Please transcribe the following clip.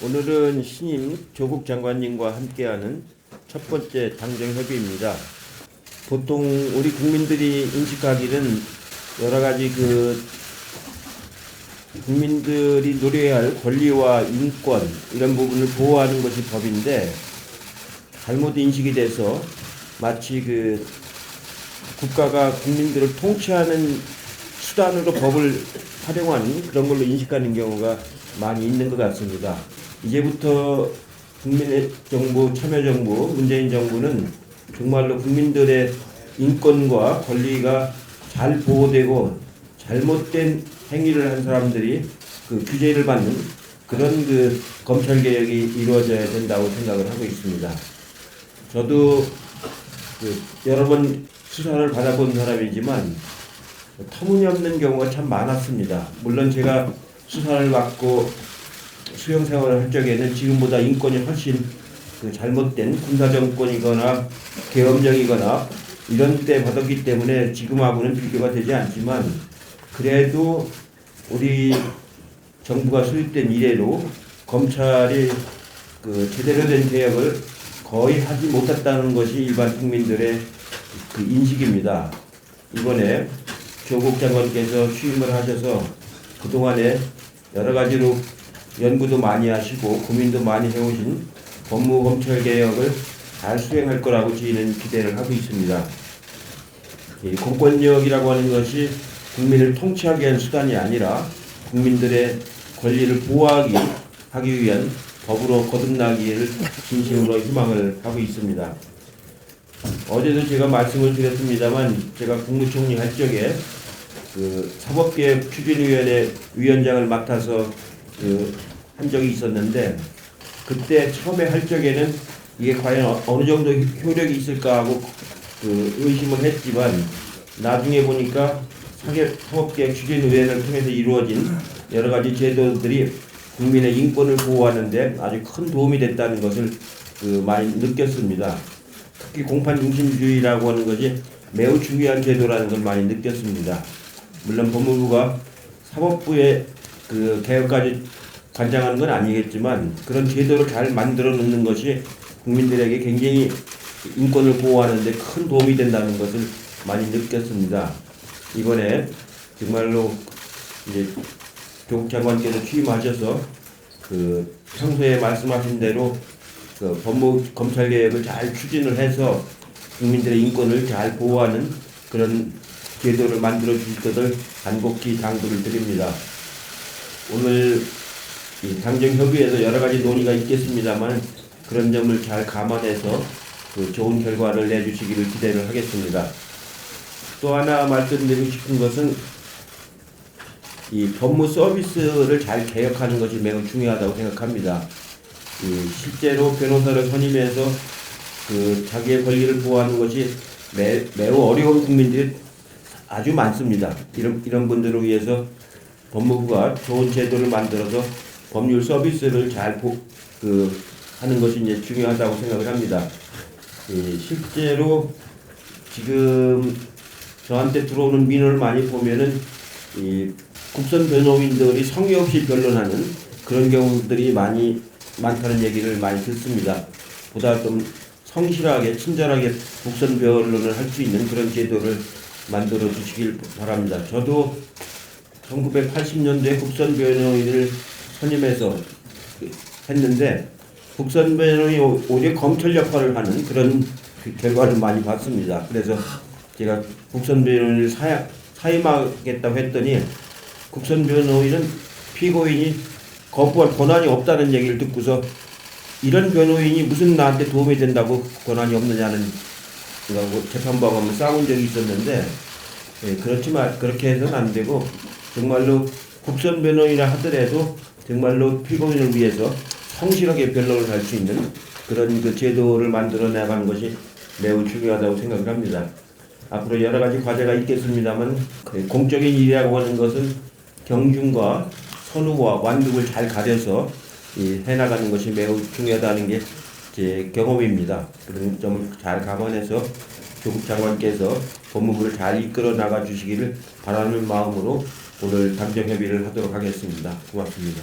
오늘은 신임 조국 장관님과 함께하는 첫 번째 당정협의입니다. 보통 우리 국민들이 인식하기는 여러 가지 국민들이 누려야 할 권리와 인권 이런 부분을 보호하는 것이 법인데 잘못 인식이 돼서 마치 국가가 국민들을 통치하는 수단으로 법을 활용하는 그런 걸로 인식하는 경우가 많이 있는 것 같습니다. 이제부터 국민의 정부, 참여정부, 문재인 정부는 정말로 국민들의 인권과 권리가 잘 보호되고 잘못된 행위를 한 사람들이 규제를 받는 그런 검찰개혁이 이루어져야 된다고 생각을 하고 있습니다. 저도 여러 번 수사를 받아본 사람이지만 터무니없는 경우가 참 많았습니다. 물론 제가 수사를 받고 수용 생활을 할 적에는 지금보다 인권이 훨씬 잘못된 군사정권이거나 계엄령이거나 이런 때 받았기 때문에 지금하고는 비교가 되지 않지만 그래도 우리 정부가 수립된 이래로 검찰이 제대로 된 개혁을 거의 하지 못했다는 것이 일반 국민들의 인식입니다. 이번에 조국 장관께서 취임을 하셔서 그동안에 여러 가지로 연구도 많이 하시고 고민도 많이 해오신 법무검찰개혁을 잘 수행할 거라고 저희는 기대를 하고 있습니다. 이 공권력이라고 하는 것이 국민을 통치하기 위한 수단이 아니라 국민들의 권리를 보호하기 위한 법으로 거듭나기를 진심으로 희망을 하고 있습니다. 어제도 제가 말씀을 드렸습니다만 제가 국무총리 할 적에 사법개혁 추진위원회 위원장을 맡아서 한 적이 있었는데 그때 처음에 할 적에는 이게 과연 어느 정도 효력이 있을까 하고 의심을 했지만 나중에 보니까 사법개혁 추진위원회를 통해서 이루어진 여러 가지 제도들이 국민의 인권을 보호하는데 아주 큰 도움이 됐다는 것을 많이 느꼈습니다. 특히 공판 중심주의라고 하는 것이 매우 중요한 제도라는 걸 많이 느꼈습니다. 물론 법무부가 사법부의 개혁까지 관장하는 건 아니겠지만 그런 제도를 잘 만들어 놓는 것이 국민들에게 굉장히 인권을 보호하는 데 큰 도움이 된다는 것을 많이 느꼈습니다. 이번에 정말로 이제 조국 장관께서 취임하셔서 평소에 말씀하신 대로 법무 검찰 개혁을 잘 추진을 해서 국민들의 인권을 잘 보호하는 그런 제도를 만들어 주실 것을 간곡히 당부를 드립니다. 오늘 이 당정협의에서 여러 가지 논의가 있겠습니다만 그런 점을 잘 감안해서 좋은 결과를 내주시기를 기대를 하겠습니다. 또 하나 말씀드리고 싶은 것은 이 법무 서비스를 잘 개혁하는 것이 매우 중요하다고 생각합니다. 실제로 변호사를 선임해서 자기의 권리를 보호하는 것이 매우 어려운 국민들이 아주 많습니다. 이런 분들을 위해서 법무부가 좋은 제도를 만들어서 법률 서비스를 잘 하는 것이 이제 중요하다고 생각을 합니다. 실제로 지금 저한테 들어오는 민원을 많이 보면은 국선 변호인들이 성의 없이 변론하는 그런 경우들이 많다는 얘기를 많이 듣습니다. 보다 좀 성실하게 친절하게 국선 변론을 할 수 있는 그런 제도를 만들어 주시길 바랍니다. 저도 1980년도에 국선 변호인을 선임해서 했는데 국선 변호인이 오히려 검찰 역할을 하는 그런 결과를 많이 봤습니다. 그래서 제가 국선 변호인을 사임하겠다고 했더니 국선 변호인은 피고인이 거부할 권한이 없다는 얘기를 듣고서 이런 변호인이 무슨 나한테 도움이 된다고 권한이 없느냐는 재판부하고 한번 싸운 적이 있었는데 그렇지만 그렇게 해서는 안 되고 정말로 국선 변호인이라 하더라도 정말로 피고인을 위해서 성실하게 변론을 할 수 있는 그런 제도를 만들어 나가는 것이 매우 중요하다고 생각을 합니다. 앞으로 여러 가지 과제가 있겠습니다만 공적인 일이라고 하는 것은 경중과 선후와 완급을 잘 가려서 해나가는 것이 매우 중요하다는 게 제 경험입니다. 그런 점을 잘 감안해서 조국 장관께서 법무부를 잘 이끌어 나가 주시기를 바라는 마음으로 오늘 당정협의를 하도록 하겠습니다. 고맙습니다.